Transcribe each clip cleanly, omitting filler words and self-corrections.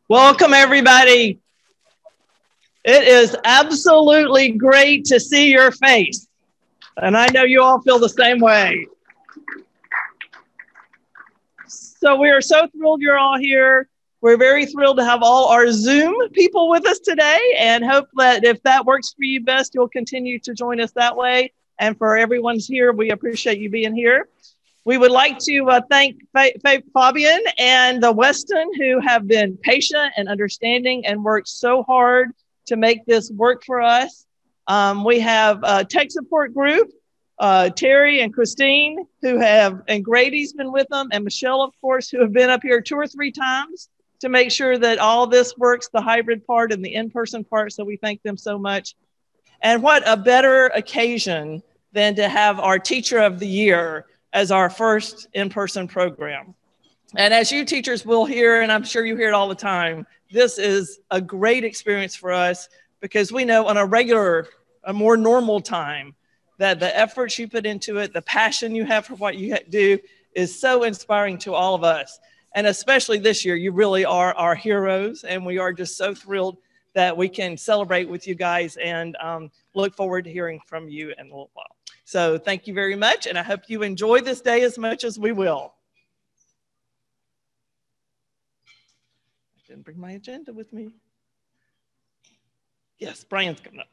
Welcome, everybody. It is absolutely great to see your face. And I know you all feel the same way. So we are so thrilled you're all here. We're very thrilled to have all our Zoom people with us today and hope that if that works for you best, you'll continue to join us that way. And for everyone's here, we appreciate you being here. We would like to thank Fabian and the Westin who have been patient and understanding and worked so hard to make this work for us. We have a tech support group, Terry and Christine, and Grady's been with them, and Michelle, of course, who have been up here 2 or 3 times to make sure that all this works, the hybrid part and the in-person part. So we thank them so much. And what a better occasion than to have our Teacher of the Year as our first in-person program. And as you teachers will hear, and I'm sure you hear it all the time, this is a great experience for us because we know on a more normal time that the efforts you put into it, the passion you have for what you do is so inspiring to all of us. And especially this year, you really are our heroes. And we are just so thrilled that we can celebrate with you guys and look forward to hearing from you in a little while. So thank you very much, and I hope you enjoy this day as much as we will. I didn't bring my agenda with me. Yes, Brian's coming up.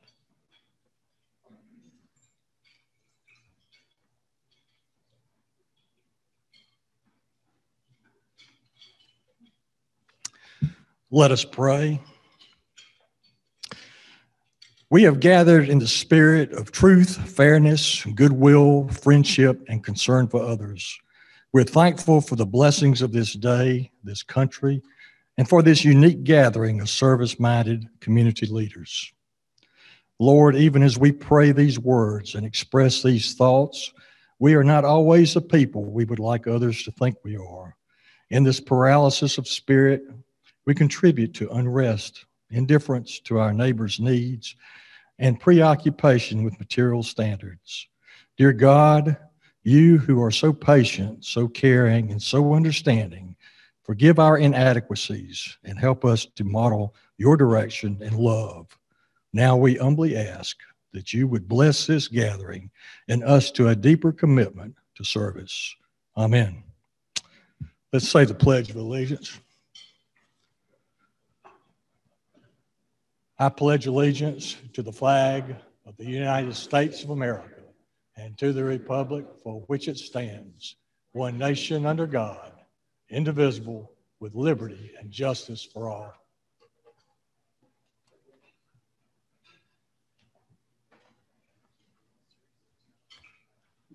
Let us pray. We have gathered in the spirit of truth, fairness, goodwill, friendship, and concern for others. We're thankful for the blessings of this day, this country, and for this unique gathering of service-minded community leaders. Lord, even as we pray these words and express these thoughts, we are not always the people we would like others to think we are. In this paralysis of spirit, we contribute to unrest, indifference to our neighbors' needs, and preoccupation with material standards. Dear God, you who are so patient, so caring, and so understanding, forgive our inadequacies and help us to model your direction and love. Now we humbly ask that you would bless this gathering and us to a deeper commitment to service. Amen. Let's say the Pledge of Allegiance. I pledge allegiance to the flag of the United States of America and to the republic for which it stands, one nation under God, indivisible, with liberty and justice for all.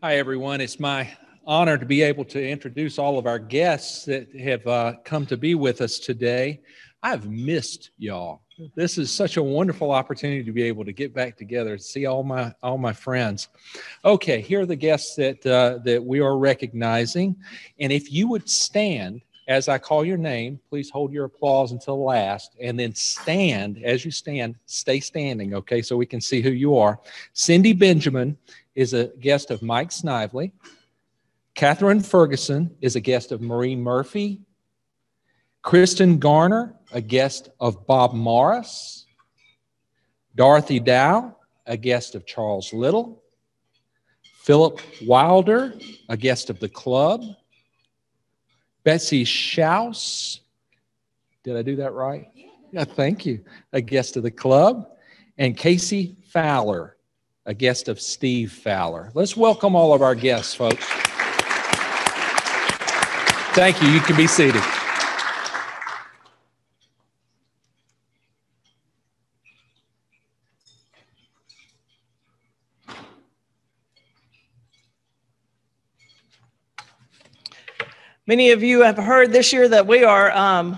Hi, everyone. It's my honor to be able to introduce all of our guests that have come to be with us today. I've missed y'all. This is such a wonderful opportunity to be able to get back together and see all my friends. Okay, here are the guests that we are recognizing. And if you would stand as I call your name, please hold your applause until last, and then stand. As you stand, stay standing, okay, so we can see who you are. Cindy Benjamin is a guest of Mike Snively. Catherine Ferguson is a guest of Marie Murphy. Kristen Garner, a guest of Bob Morris. Dorothy Dow, a guest of Charles Little. Philip Wilder, a guest of the club. Betsy Schaus, did I do that right? Yeah, thank you. A guest of the club. And Casey Fowler, a guest of Steve Fowler. Let's welcome all of our guests, folks. Thank you. You can be seated. Many of you have heard this year that we are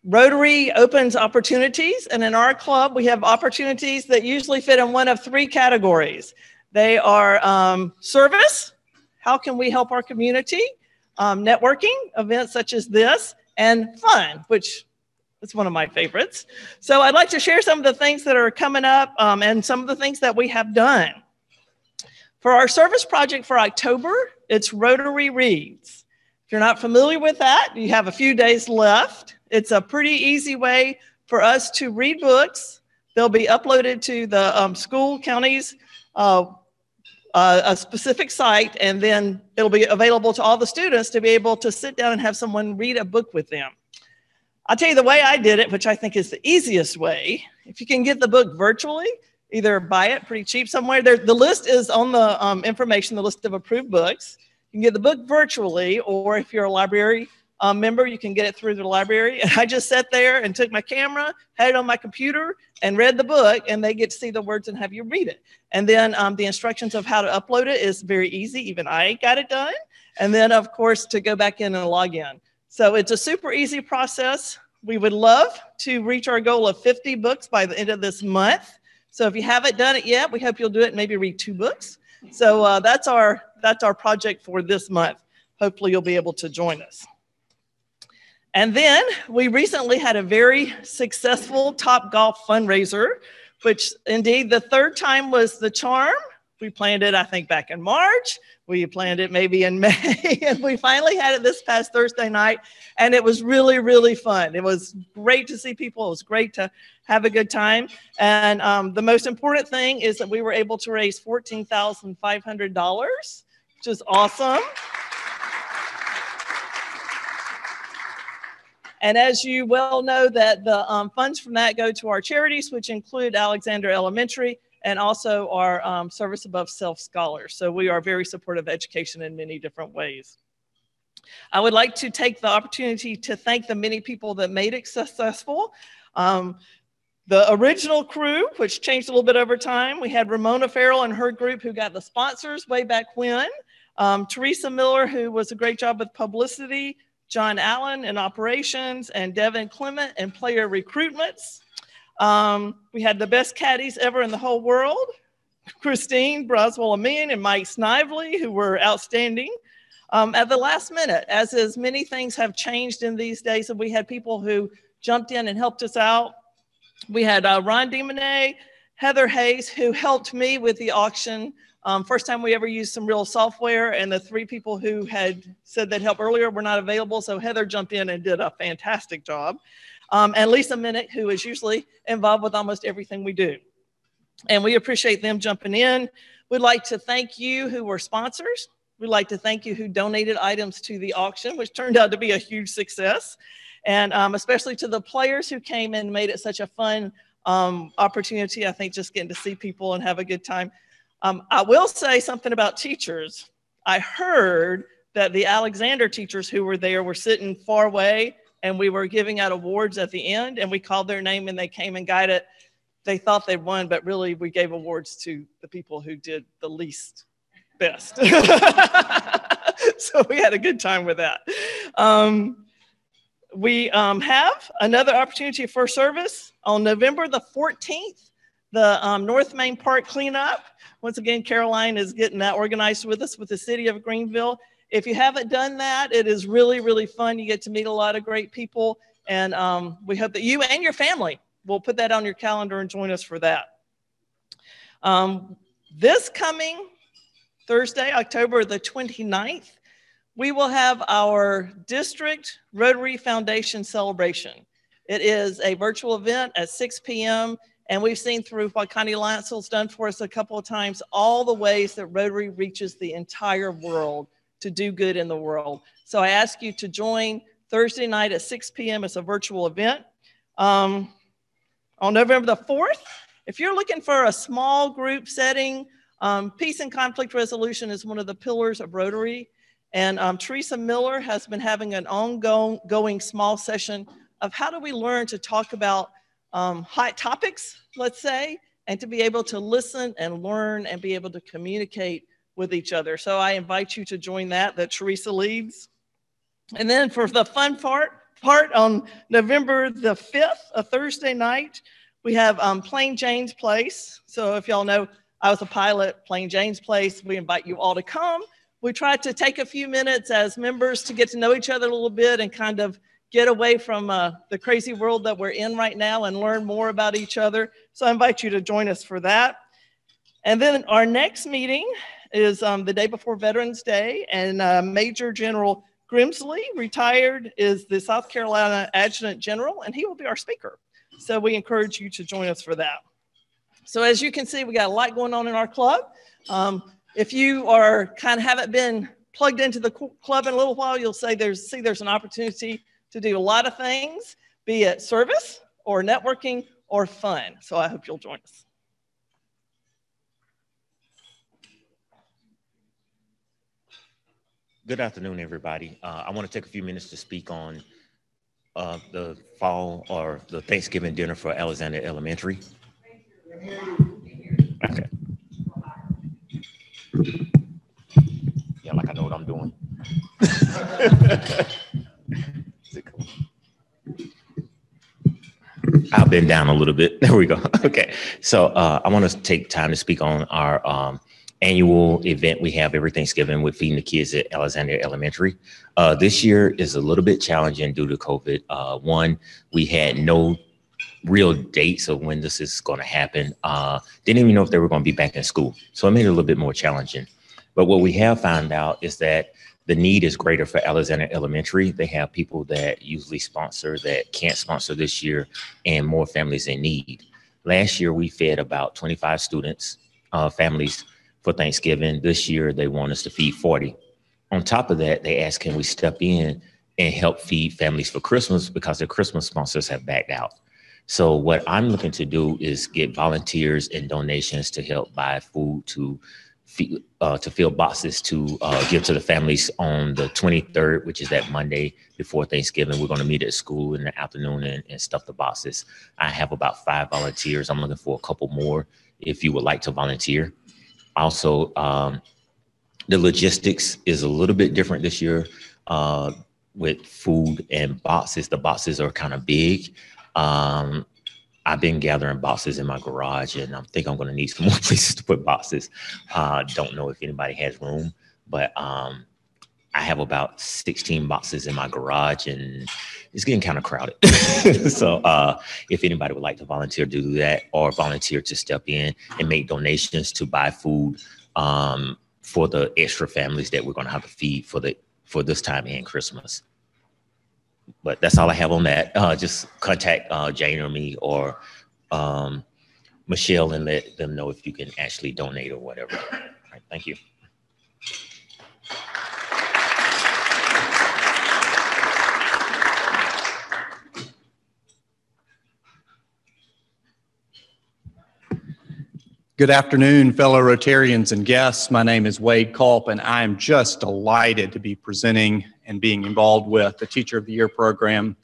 Rotary opens opportunities, and in our club we have opportunities that usually fit in one of 3 categories. They are service, how can we help our community, networking, events such as this, and fun, which is one of my favorites. So I'd like to share some of the things that are coming up and some of the things that we have done. For our service project for October, it's Rotary Reads. If you're not familiar with that, you have a few days left. It's a pretty easy way for us to read books. They'll be uploaded to the school, counties, a specific site, and then it'll be available to all the students to be able to sit down and have someone read a book with them. I'll tell you the way I did it, which I think is the easiest way. If you can get the book virtually, either buy it pretty cheap somewhere. The list is on the information, the list of approved books. You can get the book virtually, or if you're a library member, you can get it through the library. And I just sat there and took my camera, had it on my computer, and read the book, and they get to see the words and have you read it. And then the instructions of how to upload it is very easy. Even I got it done. And then, of course, to go back in and log in. So it's a super easy process. We would love to reach our goal of 50 books by the end of this month. So if you haven't done it yet, we hope you'll do it and maybe read 2 books. So that's our project for this month. Hopefully you'll be able to join us. And then we recently had a very successful Topgolf fundraiser, which indeed the 3rd time was the charm. We planned it, I think, back in March. We planned it maybe in May, and we finally had it this past Thursday night, and it was really, really fun. It was great to see people. It was great to have a good time. And the most important thing is that we were able to raise $14,500, which is awesome. And as you well know, that the funds from that go to our charities, which include Alexander Elementary and also our Service Above Self Scholars. So we are very supportive of education in many different ways. I would like to take the opportunity to thank the many people that made it successful. The original crew, which changed a little bit over time, we had Ramona Farrell and her group who got the sponsors way back when. Teresa Miller, who was a great job with publicity, John Allen in operations, and Devin Clement in player recruitments. We had the best caddies ever in the whole world, Christine Broswell-Amin and Mike Snively, who were outstanding. At the last minute, as is many things have changed in these days, and we had people who jumped in and helped us out. We had Ron DeMonet, Heather Hayes, who helped me with the auction. First time we ever used some real software, and the 3 people who had said they'd help earlier were not available, so Heather jumped in and did a fantastic job. And Lisa Minnick, who is usually involved with almost everything we do. And we appreciate them jumping in. We'd like to thank you who were sponsors. We'd like to thank you who donated items to the auction, which turned out to be a huge success. And especially to the players who came in and made it such a fun opportunity. I think just getting to see people and have a good time. I will say something about teachers. I heard that the Alexander teachers who were there were sitting far away, and we were giving out awards at the end, and we called their name and they came and got it. They thought they'd won, but really we gave awards to the people who did the least best. So we had a good time with that. We have another opportunity for service on November the 14th, the North Main Park cleanup. Once again, Caroline is getting that organized with us with the city of Greenville. If you haven't done that, it is really, really fun. You get to meet a lot of great people, and we hope that you and your family will put that on your calendar and join us for that. This coming Thursday, October the 29th, we will have our District Rotary Foundation celebration. It is a virtual event at 6 p.m., and we've seen through what Connie Lancel's done for us a couple of times, all the ways that Rotary reaches the entire world to do good in the world. So I ask you to join Thursday night at 6 p.m. It's a virtual event. On November the 4th, if you're looking for a small group setting, peace and conflict resolution is one of the pillars of Rotary. And Teresa Miller has been having an ongoing small session of how do we learn to talk about hot topics, let's say, and to be able to listen and learn and be able to communicate with each other. So I invite you to join that Teresa leads. And then for the fun part on November the 5th, a Thursday night, we have Plain Jane's Place. So if y'all know, I was a pilot, Plain Jane's Place. We invite you all to come. We try to take a few minutes as members to get to know each other a little bit and kind of get away from the crazy world that we're in right now and learn more about each other. So I invite you to join us for that. And then our next meeting is the day before Veterans Day, and Major General Grimsley, retired, is the South Carolina Adjutant General, and he will be our speaker. So we encourage you to join us for that. So as you can see, we got a lot going on in our club. If you are kind of haven't been plugged into the club in a little while, you'll say there's an opportunity to do a lot of things, be it service or networking or fun. So I hope you'll join us. Good afternoon, everybody. I want to take a few minutes to speak on the fall or the Thanksgiving dinner for Alexander Elementary. Okay. Yeah, like I know what I'm doing. Is it cool? I'll bend down a little bit. There we go. Okay. So I want to take time to speak on our annual event we have every Thanksgiving with feeding the kids at Alexander Elementary. This year is a little bit challenging due to COVID. One, we had no real dates of when this is going to happen. Didn't even know if they were going to be back in school. So it made it a little bit more challenging. But what we have found out is that the need is greater for Alexander Elementary. They have people that usually sponsor that can't sponsor this year, and more families in need. Last year, we fed about 25 students, families for Thanksgiving. This year, they want us to feed 40. On top of that, they asked, can we step in and help feed families for Christmas because their Christmas sponsors have backed out. So what I'm looking to do is get volunteers and donations to help buy food to fill boxes to give to the families on the 23rd, which is that Monday before Thanksgiving. We're going to meet at school in the afternoon and stuff the boxes. I have about 5 volunteers. I'm looking for a couple more if you would like to volunteer. Also, the logistics is a little bit different this year with food and boxes. The boxes are kind of big. I've been gathering boxes in my garage, and I think I'm going to need some more places to put boxes. Don't know if anybody has room, but I have about 16 boxes in my garage, and it's getting kind of crowded. So if anybody would like to volunteer to do that, or volunteer to step in and make donations to buy food for the extra families that we're going to have to feed for this time and Christmas. But that's all I have on that. Just contact Jane or me or Michelle and let them know if you can actually donate or whatever. All right, thank you. Good afternoon, fellow Rotarians and guests. My name is Wade Culp, and I am just delighted to be presenting and being involved with the Teacher of the Year program.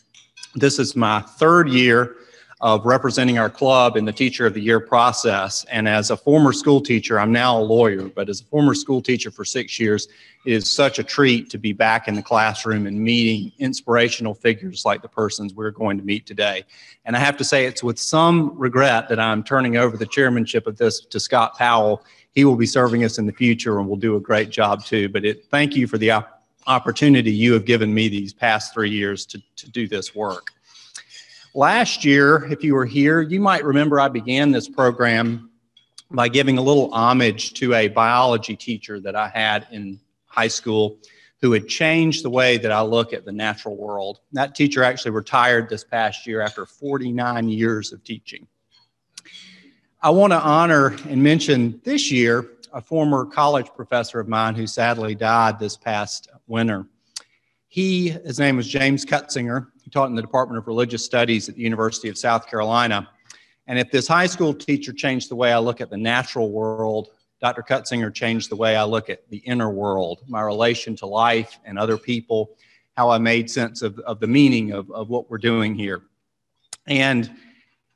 This is my 3rd year of representing our club in the Teacher of the Year process. And as a former school teacher, I'm now a lawyer, but as a former school teacher for 6 years, it is such a treat to be back in the classroom and meeting inspirational figures like the persons we're going to meet today. And I have to say, it's with some regret that I'm turning over the chairmanship of this to Scott Powell. He will be serving us in the future and will do a great job too. But thank you for the opportunity you have given me these past 3 years to do this work. Last year, if you were here, you might remember I began this program by giving a little homage to a biology teacher that I had in high school who had changed the way that I look at the natural world. That teacher actually retired this past year after 49 years of teaching. I want to honor and mention this year a former college professor of mine who sadly died this past winter. His name was James Cutzinger. He taught in the Department of Religious Studies at the University of South Carolina. And if this high school teacher changed the way I look at the natural world, Dr. Cutzinger changed the way I look at the inner world, my relation to life and other people, how I made sense of the meaning of what we're doing here. And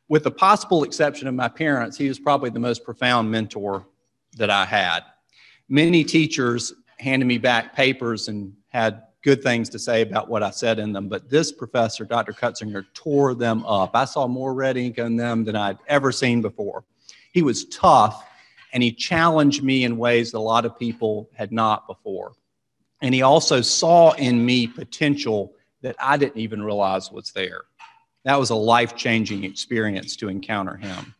with the possible exception of my parents, he was probably the most profound mentor that I had. Many teachers handed me back papers and had good things to say about what I said in them, but this professor, Dr. Cutzinger, tore them up. I saw more red ink in them than I'd ever seen before. He was tough, and he challenged me in ways that a lot of people had not before. And he also saw in me potential that I didn't even realize was there. That was a life-changing experience to encounter him.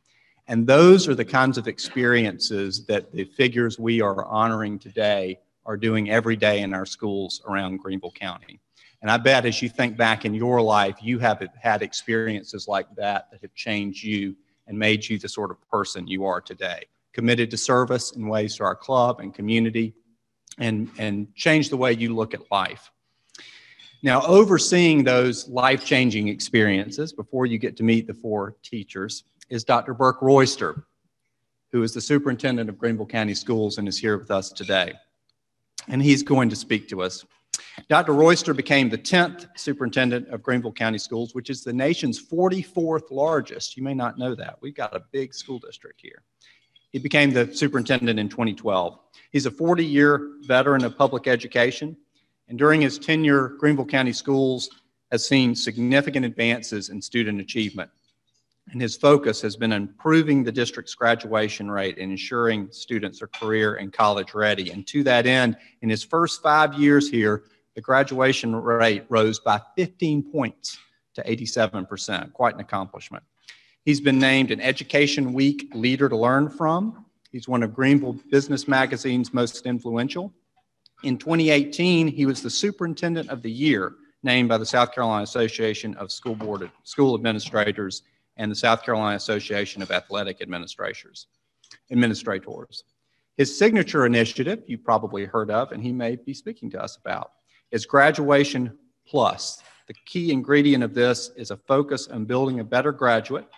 And those are the kinds of experiences that the figures we are honoring today are doing every day in our schools around Greenville County. And I bet as you think back in your life, you have had experiences like that that have changed you and made you the sort of person you are today. Committed to service in ways to our club and community, and change the way you look at life. Now, overseeing those life-changing experiences before you get to meet the four teachers is Dr. Burke Royster, who is the superintendent of Greenville County Schools and is here with us today. And he's going to speak to us. Dr. Royster became the 10th superintendent of Greenville County Schools, which is the nation's 44th largest. You may not know that. We've got a big school district here. He became the superintendent in 2012. He's a 40-year veteran of public education, and during his tenure, Greenville County Schools has seen significant advances in student achievement. And his focus has been improving the district's graduation rate and ensuring students are career and college ready. And to that end, in his first 5 years here, the graduation rate rose by 15 points to 87%, quite an accomplishment. He's been named an Education Week Leader to Learn From. He's one of Greenville Business Magazine's most influential. In 2018, he was the Superintendent of the Year, named by the South Carolina Association of School Administrators and the South Carolina Association of Athletic Administrators. His signature initiative, you've probably heard of, and he may be speaking to us about, is Graduation Plus. The key ingredient of this is a focus on building a better graduate,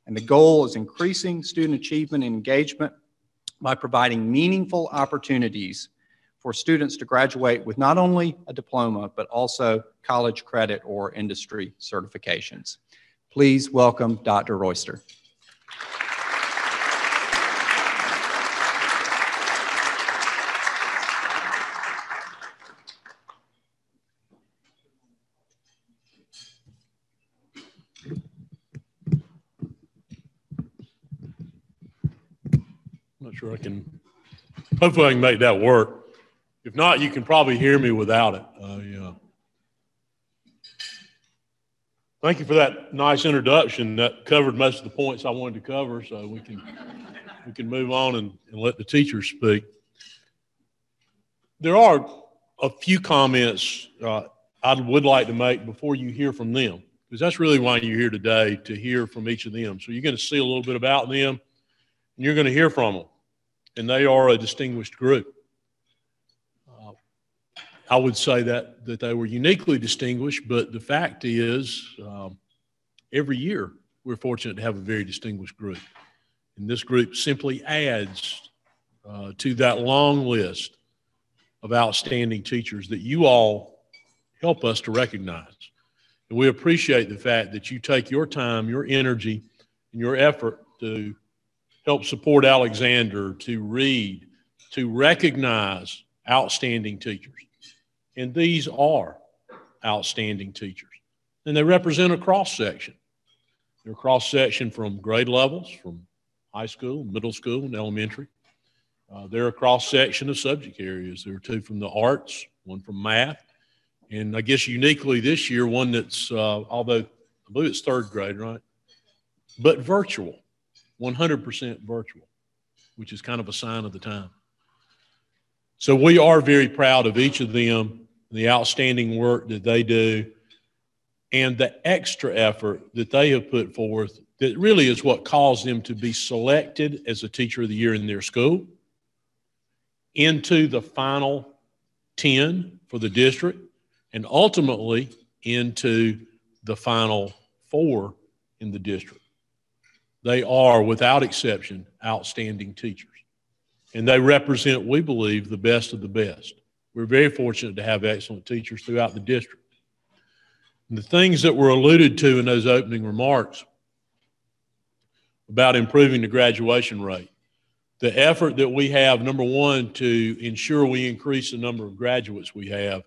and the goal is increasing student achievement and engagement by providing meaningful opportunities for students to graduate with not only a diploma, but also college credit or industry certifications. Please welcome Dr. Royster. Not sure I can, hopefully I can make that work. If not, you can probably hear me without it. Thank you for that nice introduction. That covered most of the points I wanted to cover, so we can move on and let the teachers speak. There are a few comments I would like to make before you hear from them, because that's really why you're here today, to hear from each of them. So you're going to see a little bit about them, and you're going to hear from them. And they are a distinguished group. I would say that they were uniquely distinguished, but the fact is every year we're fortunate to have a very distinguished group. And this group simply adds to that long list of outstanding teachers that you all help us to recognize. And we appreciate the fact that you take your time, your energy, and your effort to help support Alexander, to read, to recognize outstanding teachers. And these are outstanding teachers. And they represent a cross-section. They're a cross-section from grade levels, from high school, middle school, and elementary. They're a cross-section of subject areas. There are two from the arts, one from math, and I guess uniquely this year, one that's, although I believe it's third grade, right? But virtual, 100% virtual, which is kind of a sign of the time. So we are very proud of each of them, the outstanding work that they do, and the extra effort that they have put forth that really is what caused them to be selected as a Teacher of the Year in their school, into the final 10 for the district, and ultimately into the final 4 in the district. They are, without exception, outstanding teachers. And they represent, we believe, the best of the best. We're very fortunate to have excellent teachers throughout the district. And the things that were alluded to in those opening remarks about improving the graduation rate, the effort that we have, number one, to ensure we increase the number of graduates we have,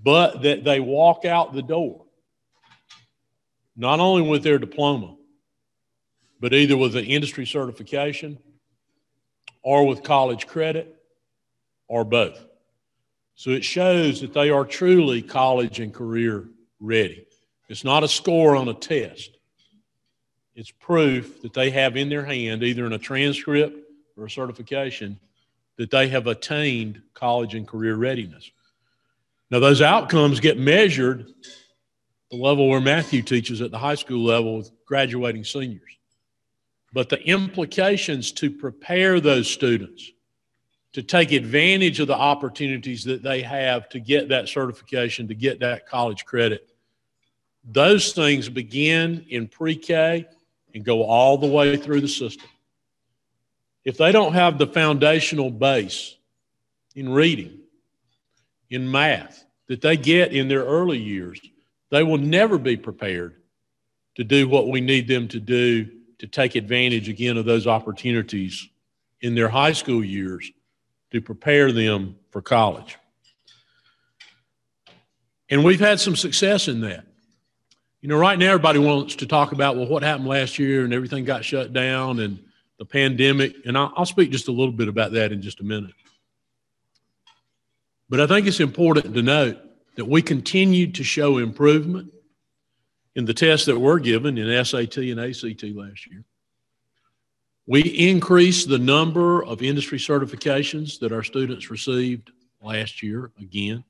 but that they walk out the door, not only with their diploma, but either with an industry certification or with college credit or both. So it shows that they are truly college and career ready. It's not a score on a test. It's proof that they have in their hand, either in a transcript or a certification, that they have attained college and career readiness. Now, those outcomes get measured the level where Matthew teaches at the high school level with graduating seniors. But the implications to prepare those students to take advantage of the opportunities that they have to get that certification, to get that college credit, those things begin in pre-K and go all the way through the system. If they don't have the foundational base in reading, in math, that they get in their early years, they will never be prepared to do what we need them to do to take advantage again of those opportunities in their high school years to prepare them for college. And we've had some success in that. You know, right now everybody wants to talk about, well, what happened last year and everything got shut down and the pandemic, and I'll speak just a little bit about that in just a minute. But I think it's important to note that we continued to show improvement in the tests that were given in SAT and ACT last year. We increased the number of industry certifications that our students received last year again.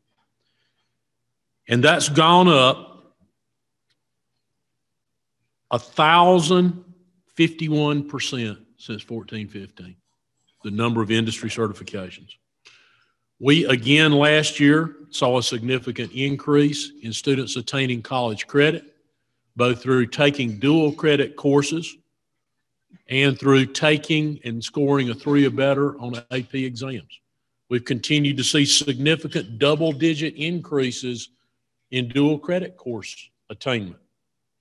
And that's gone up 1,051% since 14-15, the number of industry certifications. We, again, last year saw a significant increase in students attaining college credit, both through taking dual credit courses and through taking and scoring a 3 or better on AP exams. We've continued to see significant double-digit increases in dual credit course attainment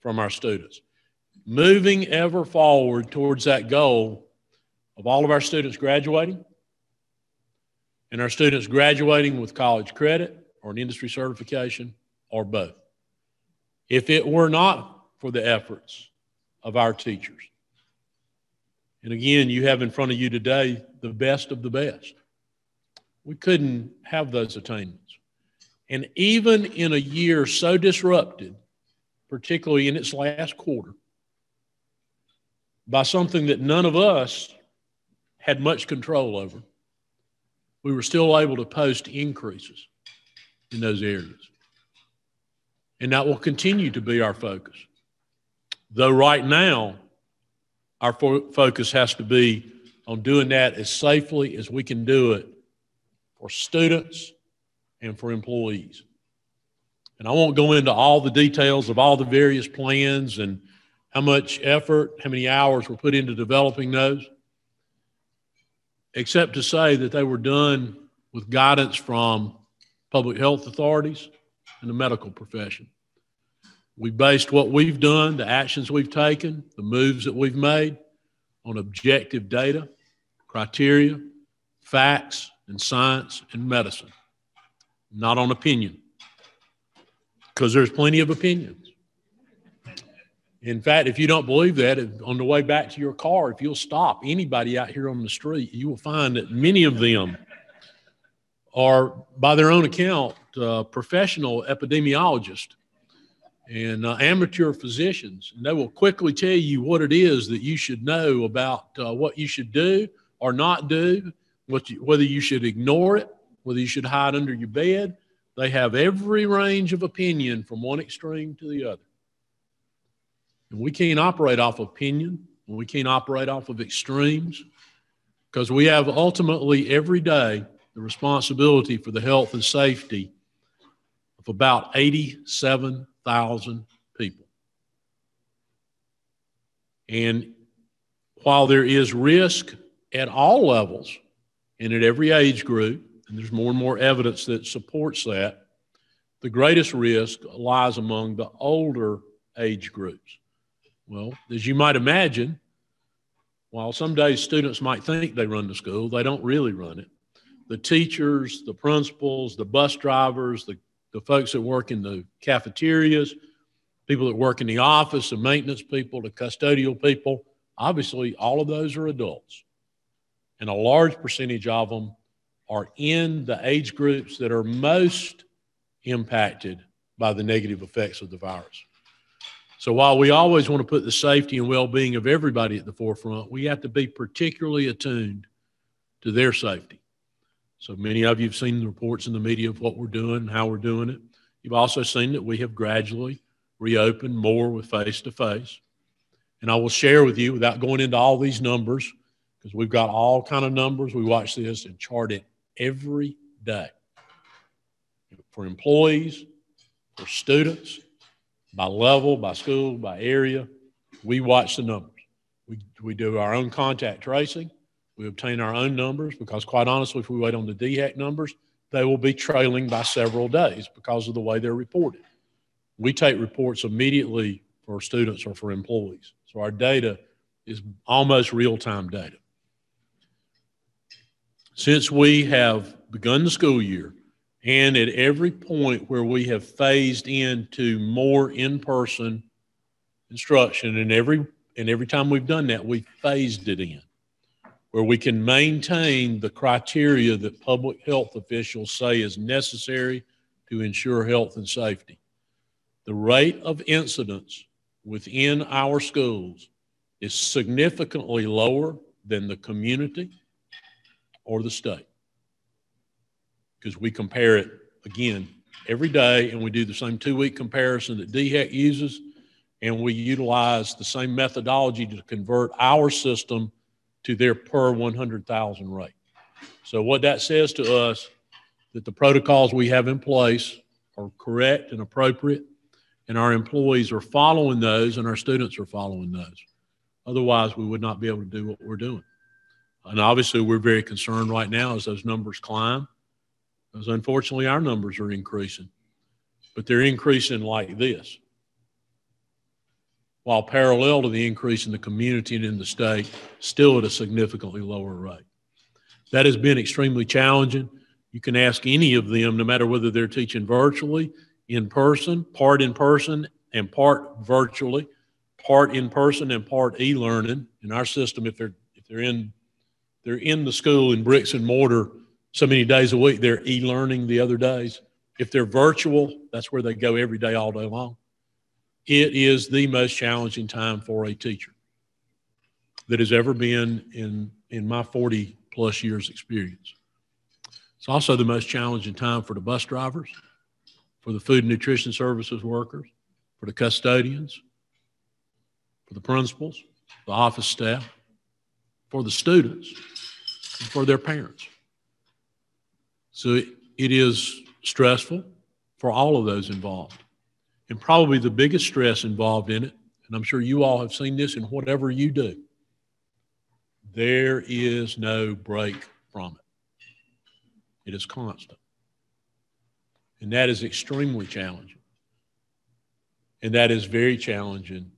from our students, moving ever forward towards that goal of all of our students graduating and our students graduating with college credit or an industry certification or both. If it were not for the efforts of our teachers, and again, you have in front of you today the best of the best, we couldn't have those attainments. And even in a year so disrupted, particularly in its last quarter, by something that none of us had much control over, we were still able to post increases in those areas. And that will continue to be our focus. Though right now, our focus has to be on doing that as safely as we can do it for students and for employees. And I won't go into all the details of all the various plans and how much effort, how many hours were put into developing those, except to say that they were done with guidance from public health authorities and the medical profession. We based what we've done, the actions we've taken, the moves that we've made on objective data, criteria, facts, and science and medicine, not on opinion, because there's plenty of opinions. In fact, if you don't believe that, on the way back to your car, if you'll stop anybody out here on the street, you will find that many of them are, by their own account, professional epidemiologists and amateur physicians. And they will quickly tell you what it is that you should know about what you should do or not do, whether you should ignore it, whether you should hide under your bed. They have every range of opinion from one extreme to the other. And we can't operate off opinion. We can't operate off of extremes, because we have ultimately every day the responsibility for the health and safety of about 87,000 people. And while there is risk at all levels and at every age group, and there's more and more evidence that supports that, the greatest risk lies among the older age groups. Well, as you might imagine, while some days students might think they run the school, they don't really run it. The teachers, the principals, the bus drivers, the folks that work in the cafeterias, people that work in the office, the maintenance people, the custodial people, obviously all of those are adults. And a large percentage of them are in the age groups that are most impacted by the negative effects of the virus. So while we always want to put the safety and well-being of everybody at the forefront, we have to be particularly attuned to their safety So many of you have seen the reports in the media of what we're doing and how we're doing it. You've also seen that we have gradually reopened more with face-to-face. And I will share with you, without going into all these numbers, because we've got all kind of numbers. We watch this and chart it every day. For employees, for students, by level, by school, by area, we watch the numbers. We do our own contact tracing. We obtain our own numbers because, quite honestly, if we wait on the DHEC numbers, they will be trailing by several days because of the way they're reported. We take reports immediately for students or for employees. So our data is almost real-time data. Since we have begun the school year, and at every point where we have phased into more in-person instruction, and every time we've done that, we've phased it in, where we can maintain the criteria that public health officials say is necessary to ensure health and safety. The rate of incidence within our schools is significantly lower than the community or the state, because we compare it, again, every day, and we do the same 2-week comparison that DHEC uses, and we utilize the same methodology to convert our system to their per 100,000 rate. So what that says to us, that the protocols we have in place are correct and appropriate, and our employees are following those, and our students are following those. Otherwise, we would not be able to do what we're doing. And obviously, we're very concerned right now as those numbers climb, because unfortunately, our numbers are increasing. But they're increasing like this, while parallel to the increase in the community and in the state, still at a significantly lower rate. That has been extremely challenging. You can ask any of them, no matter whether they're teaching virtually, in person and part virtually, part in person and part e-learning. In our system, if they're in the school in bricks and mortar so many days a week, they're e-learning the other days. If they're virtual, that's where they go every day, all day long. It is the most challenging time for a teacher that has ever been in my 40 plus years experience. It's also the most challenging time for the bus drivers, for the food and nutrition services workers, for the custodians, for the principals, the office staff, for the students, and for their parents. So it is stressful for all of those involved. And probably the biggest stress involved in it, and I'm sure you all have seen this in whatever you do, there is no break from it. It is constant. And that is extremely challenging. And that is very challenging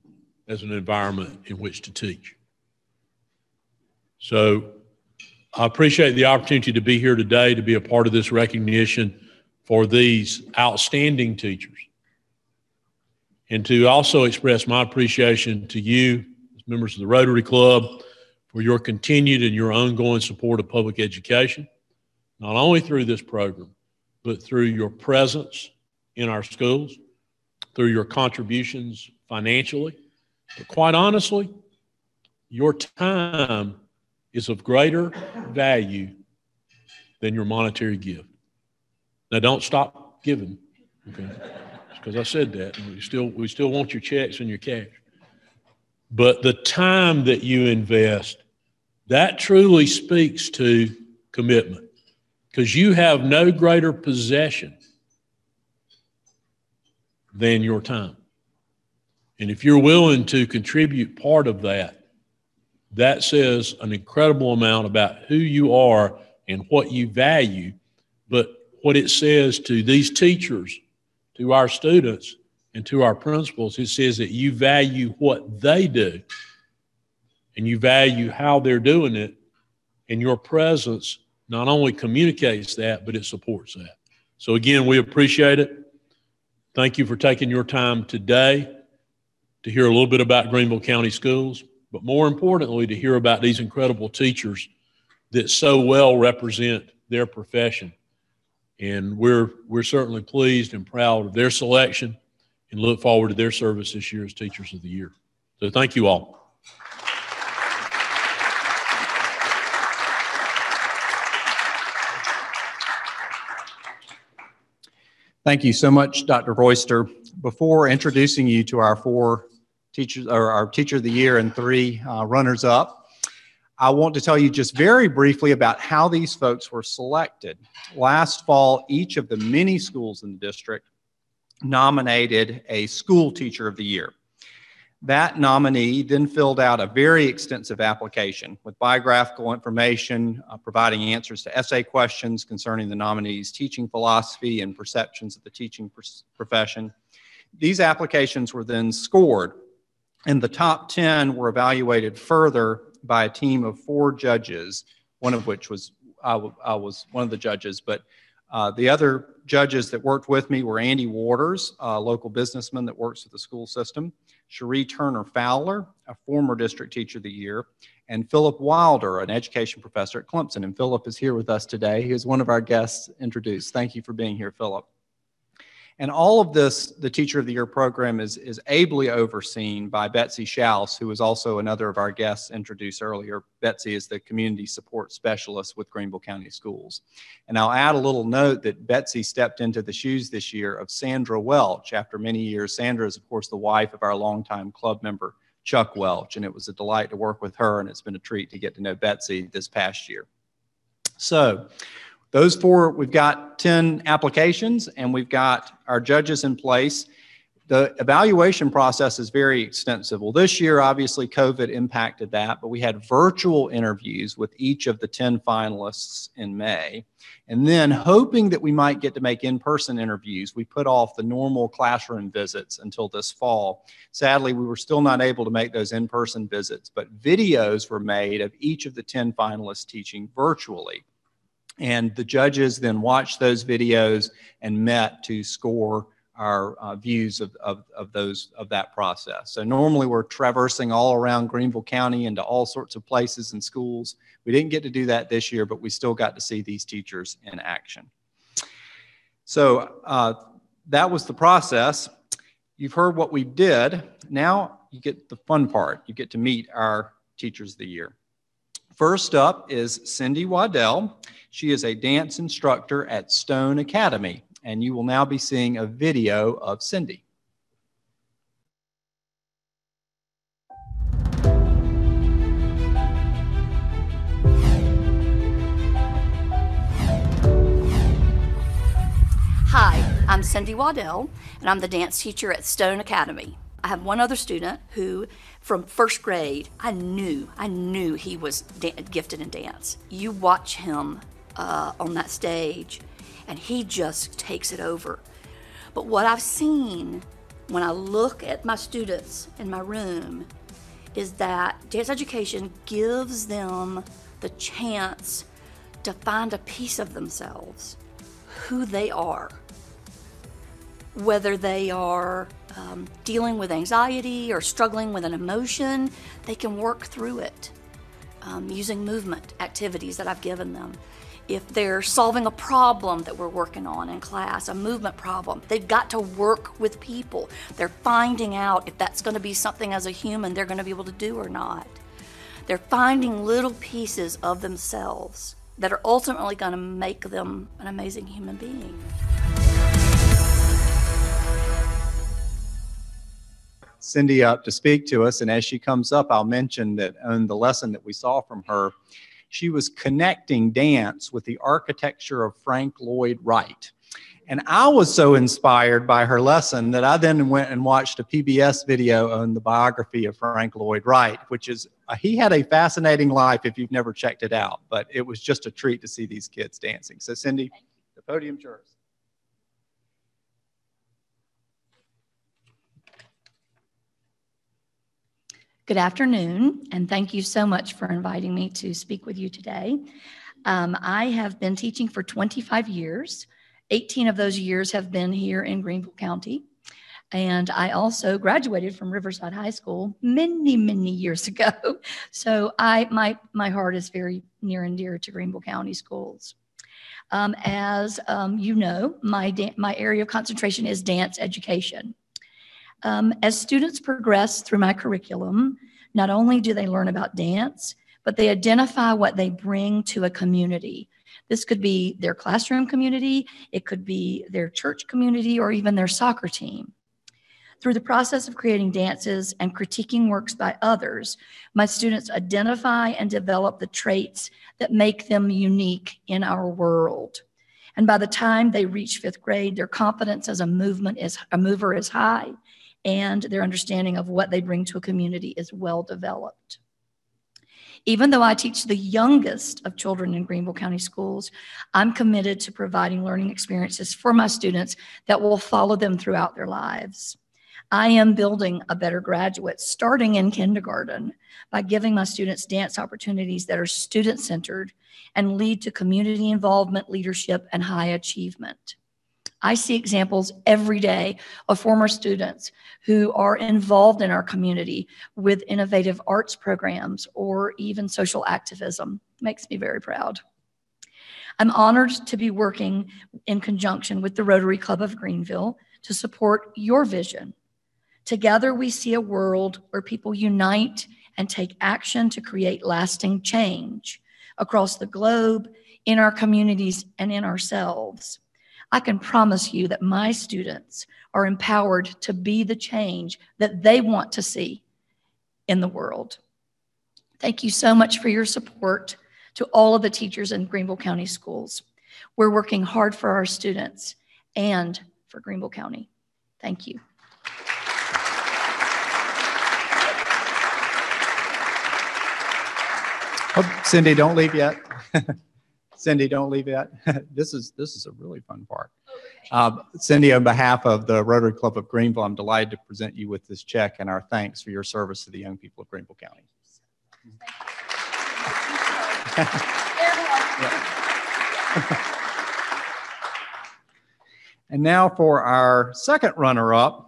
as an environment in which to teach. So I appreciate the opportunity to be here today to be a part of this recognition for these outstanding teachers, and to also express my appreciation to you as members of the Rotary Club for your continued and your ongoing support of public education, not only through this program, but through your presence in our schools, through your contributions financially. But quite honestly, your time is of greater value than your monetary gift. Now, don't stop giving, okay? Because I said that, and we still want your checks and your cash. But the time that you invest, that truly speaks to commitment, because you have no greater possession than your time. And if you're willing to contribute part of that, that says an incredible amount about who you are and what you value. But what it says to these teachers, to our students, and to our principals, it says that you value what they do, and you value how they're doing it, and your presence not only communicates that, but it supports that. So again, we appreciate it. Thank you for taking your time today to hear a little bit about Greenville County Schools, but more importantly, to hear about these incredible teachers that so well represent their profession. And we're certainly pleased and proud of their selection and look forward to their service this year as Teachers of the Year. So thank you all. Thank you so much, Dr. Royster. Before introducing you to our 4 teachers, or our Teacher of the Year and 3 runners-up, I want to tell you just very briefly about how these folks were selected. Last fall, each of the many schools in the district nominated a School Teacher of the Year. That nominee then filled out a very extensive application with biographical information, providing answers to essay questions concerning the nominee's teaching philosophy and perceptions of the teaching profession. These applications were then scored, and the top 10 were evaluated further by a team of 4 judges, one of which was I was one of the judges, but the other judges that worked with me were Andy Waters, a local businessman that works with the school system, Cherie Turner Fowler, a former district teacher of the year, and Philip Wilder, an education professor at Clemson. And Philip is here with us today. He is one of our guests introduced. Thank you for being here, Philip. And all of this, the Teacher of the Year program is ably overseen by Betsy Schaus, who was also another of our guests introduced earlier. Betsy is the Community Support Specialist with Greenville County Schools. And I'll add a little note that Betsy stepped into the shoes this year of Sandra Welch after many years. Sandra is, of course, the wife of our longtime club member, Chuck Welch, and it was a delight to work with her, and it's been a treat to get to know Betsy this past year. So, those 4, we've got 10 applications and we've got our judges in place. The evaluation process is very extensive. Well, this year, obviously, COVID impacted that, but we had virtual interviews with each of the 10 finalists in May. And then, hoping that we might get to make in-person interviews, we put off the normal classroom visits until this fall. Sadly, we were still not able to make those in-person visits, but videos were made of each of the 10 finalists teaching virtually. And the judges then watched those videos and met to score our views of that process. So normally we're traversing all around Greenville County into all sorts of places and schools. We didn't get to do that this year, but we still got to see these teachers in action. So that was the process. You've heard what we did. Now you get the fun part. You get to meet our Teachers of the Year. First up is Cindy Waddell. She is a dance instructor at Stone Academy, and you will now be seeing a video of Cindy. Hi, I'm Cindy Waddell, and I'm the dance teacher at Stone Academy. I have one other student who, from first grade, I knew he was gifted in dance. You watch him on that stage, and he just takes it over. But what I've seen when I look at my students in my room is that dance education gives them the chance to find a piece of themselves, who they are. Whether they are dealing with anxiety or struggling with an emotion, they can work through it using movement activities that I've given them. If they're solving a problem that we're working on in class, a movement problem, they've got to work with people. They're finding out if that's going to be something as a human they're going to be able to do or not. They're finding little pieces of themselves that are ultimately going to make them an amazing human being. Cindy up to speak to us, and as she comes up, I'll mention that on the lesson that we saw from her, she was connecting dance with the architecture of Frank Lloyd Wright. And I was so inspired by her lesson that I then went and watched a PBS video on the biography of Frank Lloyd Wright, which is, he had a fascinating life if you've never checked it out, but it was just a treat to see these kids dancing. So Cindy, the podium's yours. Good afternoon, and thank you so much for inviting me to speak with you today. I have been teaching for 25 years. 18 of those years have been here in Greenville County. And I also graduated from Riverside High School many, many years ago. So my heart is very near and dear to Greenville County schools. As you know, my area of concentration is dance education. As students progress through my curriculum, not only do they learn about dance, but they identify what they bring to a community. This could be their classroom community, it could be their church community, or even their soccer team. Through the process of creating dances and critiquing works by others, my students identify and develop the traits that make them unique in our world. And by the time they reach 5th grade, their confidence as a mover is high, and their understanding of what they bring to a community is well developed. Even though I teach the youngest of children in Greenville County schools, I'm committed to providing learning experiences for my students that will follow them throughout their lives. I am building a better graduate starting in kindergarten by giving my students dance opportunities that are student-centered and lead to community involvement, leadership, and high achievement. I see examples every day of former students who are involved in our community with innovative arts programs or even social activism. Makes me very proud. I'm honored to be working in conjunction with the Rotary Club of Greenville to support your vision. Together, we see a world where people unite and take action to create lasting change across the globe, in our communities, and in ourselves. I can promise you that my students are empowered to be the change that they want to see in the world. Thank you so much for your support to all of the teachers in Greenville County schools. We're working hard for our students and for Greenville County. Thank you. Oh, Cindy, don't leave yet. Cindy, don't leave yet. This is a really fun part. Cindy, on behalf of the Rotary Club of Greenville, I'm delighted to present you with this check and our thanks for your service to the young people of Greenville County. And now for our second runner-up,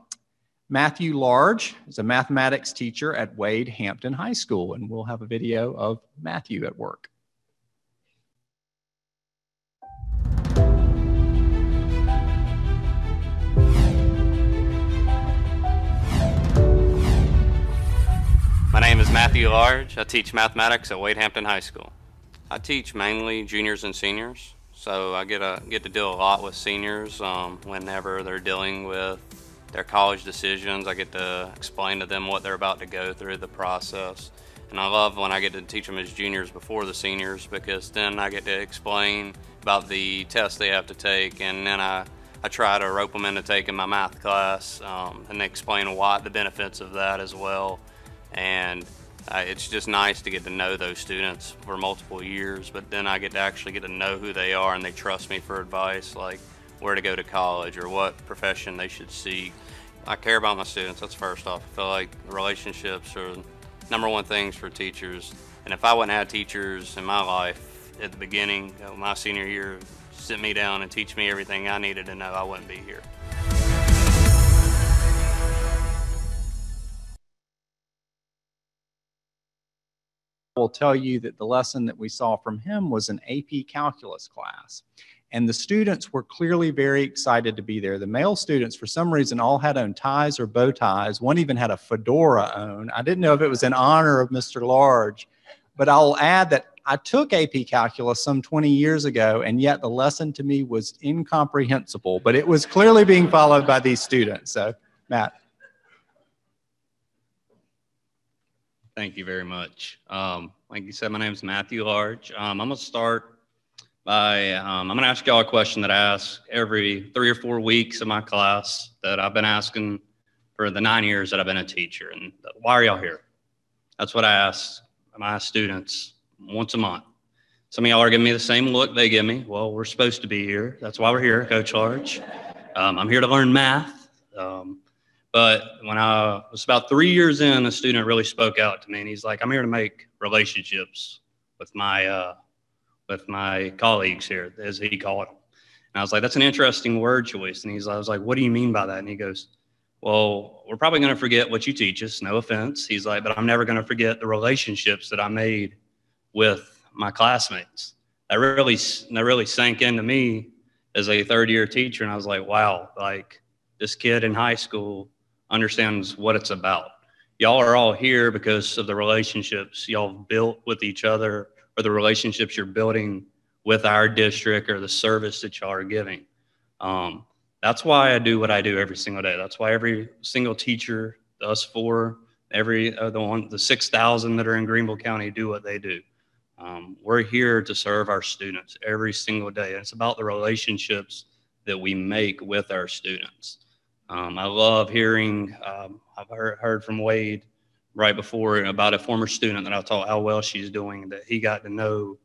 Matthew Large is a mathematics teacher at Wade Hampton High School, and we'll have a video of Matthew at work. My name is Matthew Large. I teach mathematics at Wade Hampton High School. I teach mainly juniors and seniors, so I get to deal a lot with seniors whenever they're dealing with their college decisions. I get to explain to them what they're about to go through, the process. And I love when I get to teach them as juniors before the seniors, because then I get to explain about the tests they have to take, and then I try to rope them into taking my math class and explain the benefits of that as well. And it's just nice to get to know those students for multiple years, but then I get to know who they are, and they trust me for advice, like where to go to college or what profession they should seek. I care about my students, that's first off. I feel like relationships are #1 things for teachers. And if I wouldn't have teachers in my life at the beginning of my senior year, sit me down and teach me everything I needed to know, I wouldn't be here. I will tell you that the lesson that we saw from him was an AP calculus class. And the students were clearly very excited to be there. The male students, for some reason, all had on ties or bow ties. One even had a fedora on. I didn't know if it was in honor of Mr. Large, but I'll add that I took AP calculus some 20 years ago, and yet the lesson to me was incomprehensible, but it was clearly being followed by these students. So, Matt. Thank you very much. Like you said, my name is Matthew Large. I'm going to start by, I'm going to ask y'all a question that I ask every 3 or 4 weeks of my class that I've been asking for the 9 years that I've been a teacher. And why are y'all here? That's what I ask my students once a month. Some of y'all are giving me the same look they give me. Well, we're supposed to be here. That's why we're here, Coach Large. I'm here to learn math. But when I was about 3 years in, a student really spoke out to me, and he's like, I'm here to make relationships with my colleagues here, as he called them. And I was like, that's an interesting word choice. And I was like, what do you mean by that? And he goes, well, we're probably going to forget what you teach us, no offense. He's like, but I'm never going to forget the relationships that I made with my classmates. That really sank into me as a third-year teacher. And I was like, wow, like this kid in high school understands what it's about. Y'all are all here because of the relationships y'all built with each other, or the relationships you're building with our district or the service that y'all are giving. That's why I do what I do every single day. That's why every single teacher, us four, the 6,000 that are in Greenville County do what they do. We're here to serve our students every single day. It's about the relationships that we make with our students. I love hearing, I've heard from Wade right before about a former student that I taught how well she's doing, that he got to know,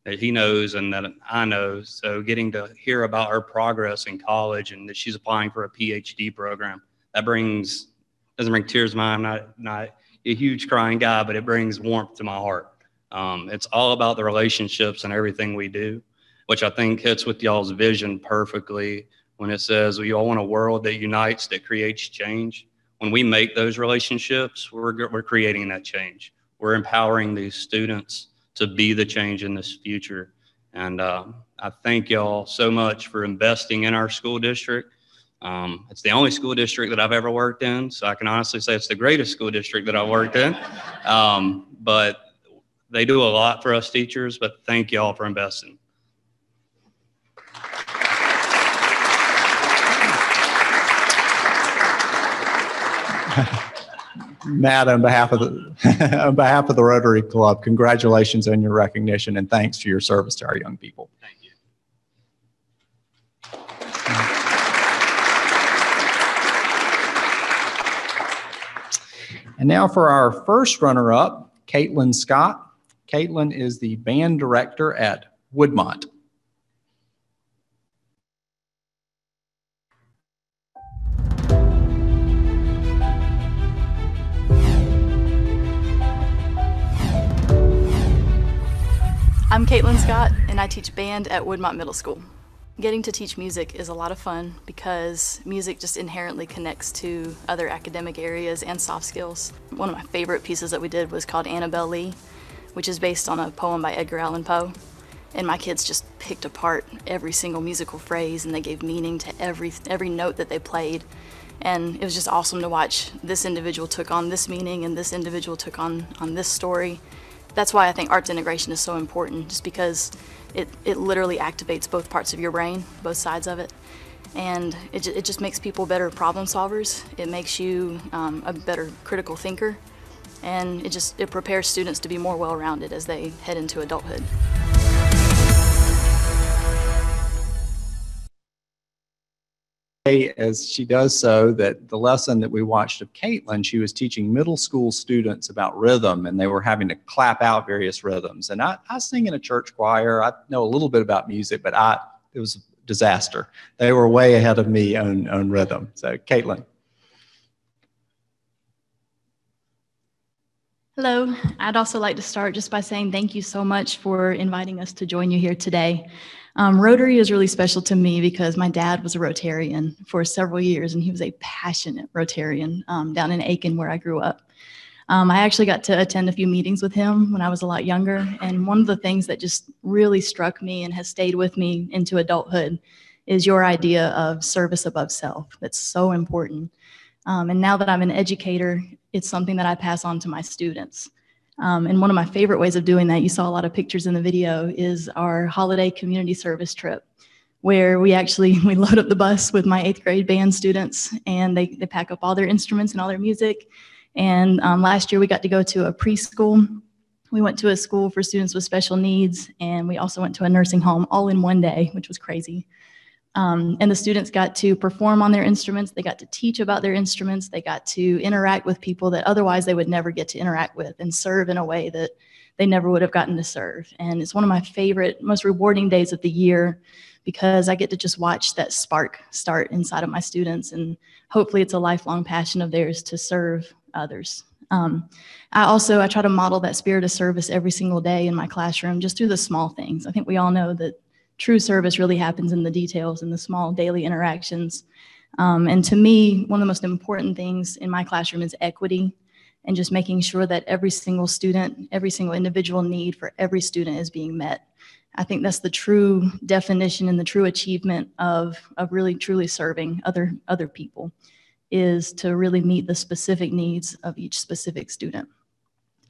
that he knows and that I know. So getting to hear about her progress in college and that she's applying for a PhD program, that doesn't bring tears to my eye. I'm not a huge crying guy, but it brings warmth to my heart. It's all about the relationships and everything we do, which I think hits with y'all's vision perfectly when it says we all want a world that unites, that creates change. When we make those relationships, we're creating that change. We're empowering these students to be the change in this future. And I thank y'all so much for investing in our school district. It's the only school district that I've ever worked in, so I can honestly say it's the greatest school district that I've worked in. But they do a lot for us teachers, but thank y'all for investing. Matt, on behalf of the Rotary Club, congratulations on your recognition and thanks for your service to our young people. Thank you. And now for our first runner-up, Caitlin Scott. Caitlin is the band director at Woodmont. I'm Caitlin Scott, and I teach band at Woodmont Middle School. Getting to teach music is a lot of fun because music just inherently connects to other academic areas and soft skills. One of my favorite pieces that we did was called Annabelle Lee, which is based on a poem by Edgar Allan Poe. And my kids just picked apart every single musical phrase and they gave meaning to every note that they played. And it was just awesome to watch this individual took on this meaning and this individual took on this story. That's why I think arts integration is so important, just because it literally activates both parts of your brain, both sides of it. And it just makes people better problem solvers. It makes you a better critical thinker. And it prepares students to be more well-rounded as they head into adulthood. As she does so, that the lesson that we watched of Caitlin, she was teaching middle school students about rhythm, and they were having to clap out various rhythms. And I sing in a church choir. I know a little bit about music, but it was a disaster. They were way ahead of me on rhythm. So Caitlin. Hello. I'd also like to start just by saying thank you so much for inviting us to join you here today. Rotary is really special to me because my dad was a Rotarian for several years, and he was a passionate Rotarian down in Aiken where I grew up. I actually got to attend a few meetings with him when I was a lot younger, and one of the things that just really struck me and has stayed with me into adulthood is your idea of service above self. That's so important. And now that I'm an educator, it's something that I pass on to my students. And one of my favorite ways of doing that, you saw a lot of pictures in the video, is our holiday community service trip, where we load up the bus with my 8th grade band students, and they pack up all their instruments and all their music. And last year we got to go to a preschool. We went to a school for students with special needs, and we also went to a nursing home all in one day, which was crazy. And the students got to perform on their instruments. They got to teach about their instruments. They got to interact with people that otherwise they would never get to interact with, and serve in a way that they never would have gotten to serve. And it's one of my favorite, most rewarding days of the year because I get to just watch that spark start inside of my students. And hopefully it's a lifelong passion of theirs to serve others. I try to model that spirit of service every single day in my classroom, just through the small things. I think we all know that true service really happens in the details, in the small daily interactions. And to me, one of the most important things in my classroom is equity, and just making sure that every single student, every single individual need for every student is being met. I think that's the true definition and the true achievement of really truly serving other people, is to really meet the specific needs of each specific student.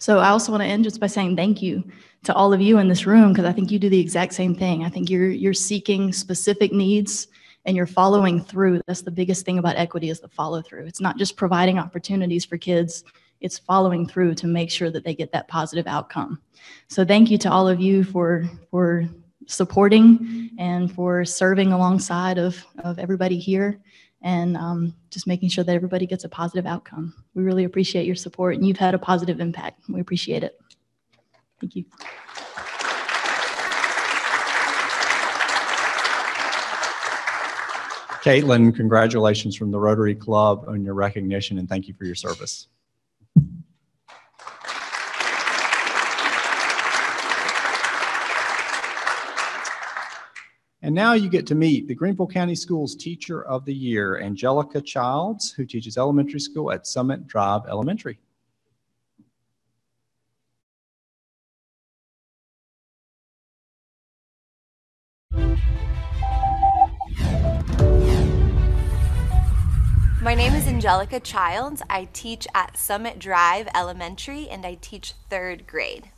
So I also want to end just by saying thank you to all of you in this room, because I think you do the exact same thing. I think you're seeking specific needs and you're following through. That's the biggest thing about equity, is the follow through. It's not just providing opportunities for kids, it's following through to make sure that they get that positive outcome. So thank you to all of you for supporting and for serving alongside of everybody here, and just making sure that everybody gets a positive outcome. We really appreciate your support, and you've had a positive impact. We appreciate it. Thank you. Caitlin, congratulations from the Rotary Club on your recognition, and thank you for your service. And now you get to meet the Greenville County Schools Teacher of the Year, Angelica Childs, who teaches elementary school at Summit Drive Elementary. My name is Angelica Childs. I teach at Summit Drive Elementary, and I teach 3rd grade.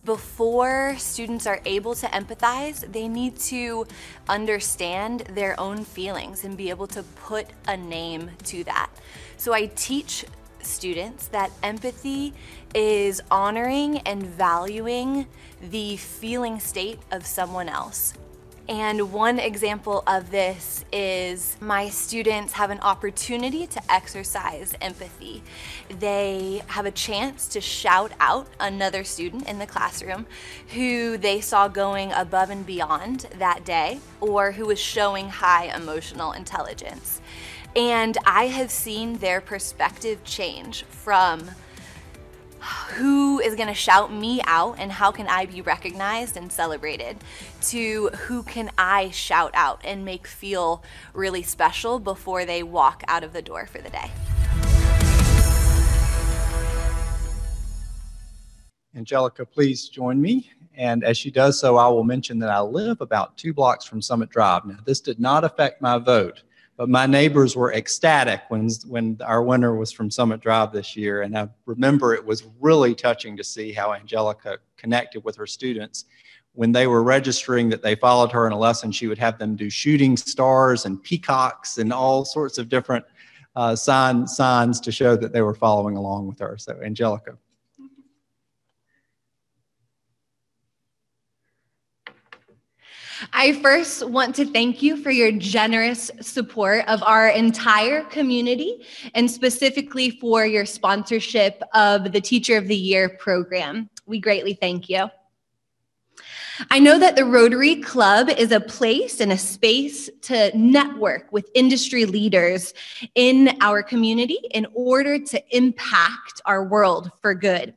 Before students are able to empathize, they need to understand their own feelings and be able to put a name to that. So I teach students that empathy is honoring and valuing the feeling state of someone else. And one example of this is my students have an opportunity to exercise empathy. They have a chance to shout out another student in the classroom who they saw going above and beyond that day, or who was showing high emotional intelligence. And I have seen their perspective change from who is going to shout me out and how can I be recognized and celebrated, to who can I shout out and make feel really special before they walk out of the door for the day. Angelica, please join me. And as she does so, I will mention that I live about 2 blocks from Summit Drive. Now, this did not affect my vote, but my neighbors were ecstatic when our winner was from Summit Drive this year. And I remember it was really touching to see how Angelica connected with her students. When they were registering that they followed her in a lesson, she would have them do shooting stars and peacocks and all sorts of different signs to show that they were following along with her. So Angelica. I first want to thank you for your generous support of our entire community, and specifically for your sponsorship of the Teacher of the Year program. We greatly thank you. I know that the Rotary Club is a place and a space to network with industry leaders in our community in order to impact our world for good.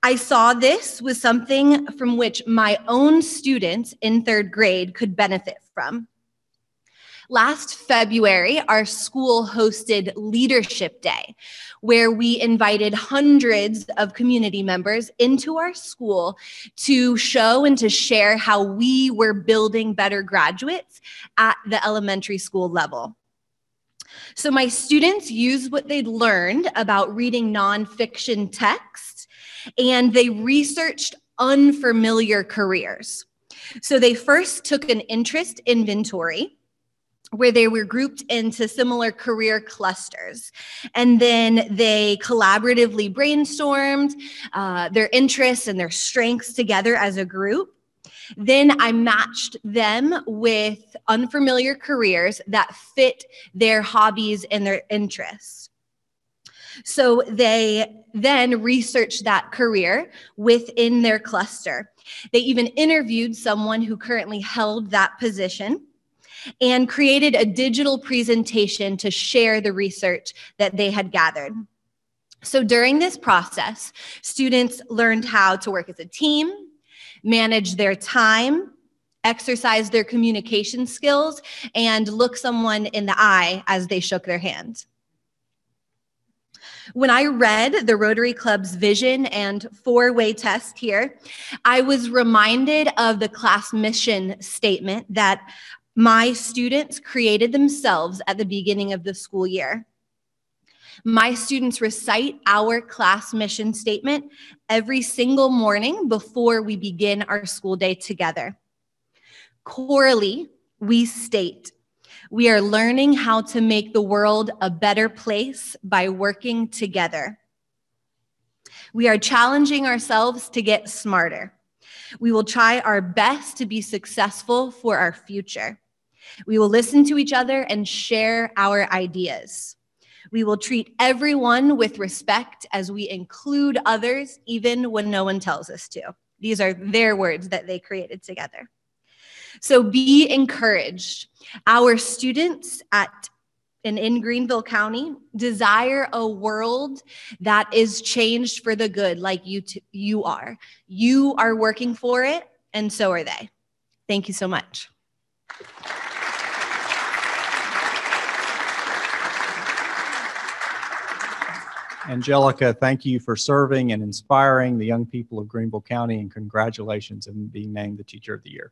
I saw this was something from which my own students in 3rd grade could benefit from. Last February, our school hosted Leadership Day, where we invited hundreds of community members into our school to show and to share how we were building better graduates at the elementary school level. So my students used what they'd learned about reading nonfiction texts, and they researched unfamiliar careers. So they first took an interest inventory where they were grouped into similar career clusters. And then they collaboratively brainstormed their interests and their strengths together as a group. Then I matched them with unfamiliar careers that fit their hobbies and their interests. So they then researched that career within their cluster. They even interviewed someone who currently held that position and created a digital presentation to share the research that they had gathered. So during this process, students learned how to work as a team, manage their time, exercise their communication skills, and look someone in the eye as they shook their hand. When I read the Rotary Club's vision and 4-way test here, I was reminded of the class mission statement that my students created themselves at the beginning of the school year. My students recite our class mission statement every single morning before we begin our school day together. Chorally, we state, we are learning how to make the world a better place by working together. We are challenging ourselves to get smarter. We will try our best to be successful for our future. We will listen to each other and share our ideas. We will treat everyone with respect as we include others, even when no one tells us to. These are their words that they created together. So be encouraged. Our students in Greenville County desire a world that is changed for the good, like you are. You are working for it, and so are they. Thank you so much. Angelica, thank you for serving and inspiring the young people of Greenville County, and congratulations on being named the Teacher of the Year.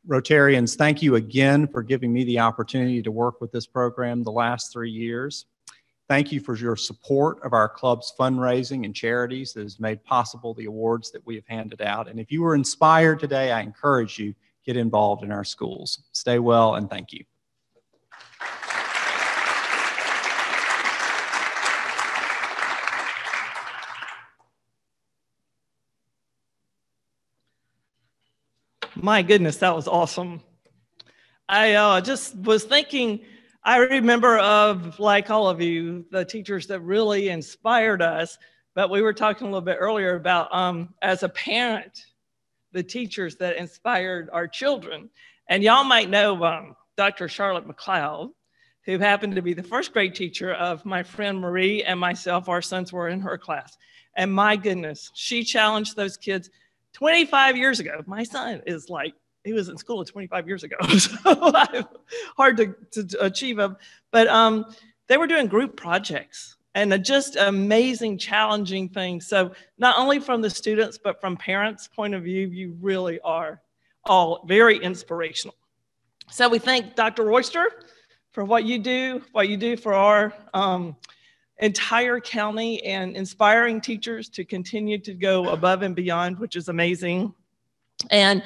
Rotarians, thank you again for giving me the opportunity to work with this program the last 3 years. Thank you for your support of our club's fundraising and charities that has made possible the awards that we have handed out. And if you were inspired today, I encourage you, get involved in our schools. Stay well, and thank you. My goodness, that was awesome. I just was thinking, I remember of, like all of you, the teachers that really inspired us, but we were talking a little bit earlier about, as a parent, the teachers that inspired our children. And y'all might know Dr. Charlotte McLeod, who happened to be the first grade teacher of my friend Marie and myself. Our sons were in her class. And my goodness, she challenged those kids 25 years ago. My son is like, he was in school 25 years ago, so hard to achieve them. But they were doing group projects and just amazing, challenging things. So not only from the students, but from parents' point of view, you really are all very inspirational. So we thank Dr. Royster for what you do for our entire county, and inspiring teachers to continue to go above and beyond, which is amazing. And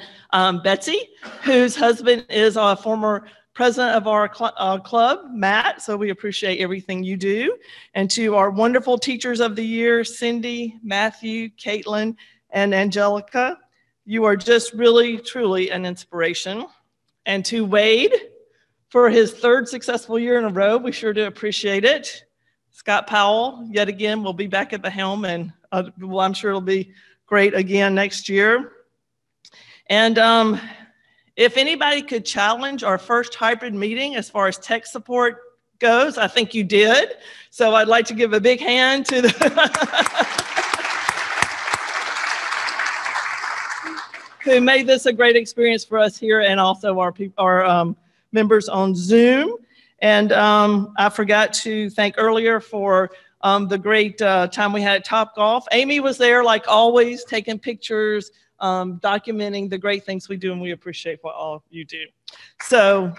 Betsy, whose husband is a former president of our club, Matt, so we appreciate everything you do. And to our wonderful teachers of the year, Cindy, Matthew, Caitlin, and Angelica, you are just really, truly an inspiration. And to Wade, for his 3rd successful year in a row, we sure do appreciate it. Scott Powell, yet again, will be back at the helm, and well, I'm sure it'll be great again next year. And if anybody could challenge our first hybrid meeting as far as tech support goes, I think you did. So I'd like to give a big hand to who made this a great experience for us here, and also our members on Zoom. And I forgot to thank earlier for the great time we had at Topgolf. Amy was there, like always, taking pictures, documenting the great things we do, and we appreciate what all you do. So,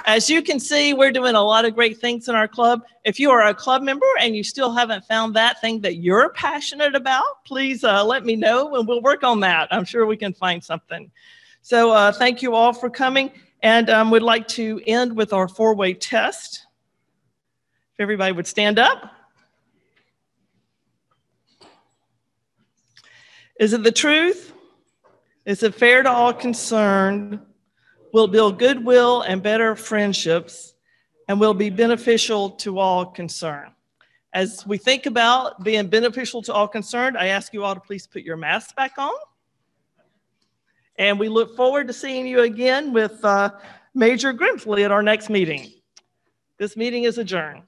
as you can see, we're doing a lot of great things in our club. If you are a club member and you still haven't found that thing that you're passionate about, please let me know, and we'll work on that. I'm sure we can find something. So thank you all for coming, and we'd like to end with our 4-way test. If everybody would stand up. Is it the truth? Is it fair to all concerned? Will it build goodwill and better friendships, and will be beneficial to all concerned? As we think about being beneficial to all concerned, I ask you all to please put your masks back on. And we look forward to seeing you again with Major Grimsley at our next meeting. This meeting is adjourned.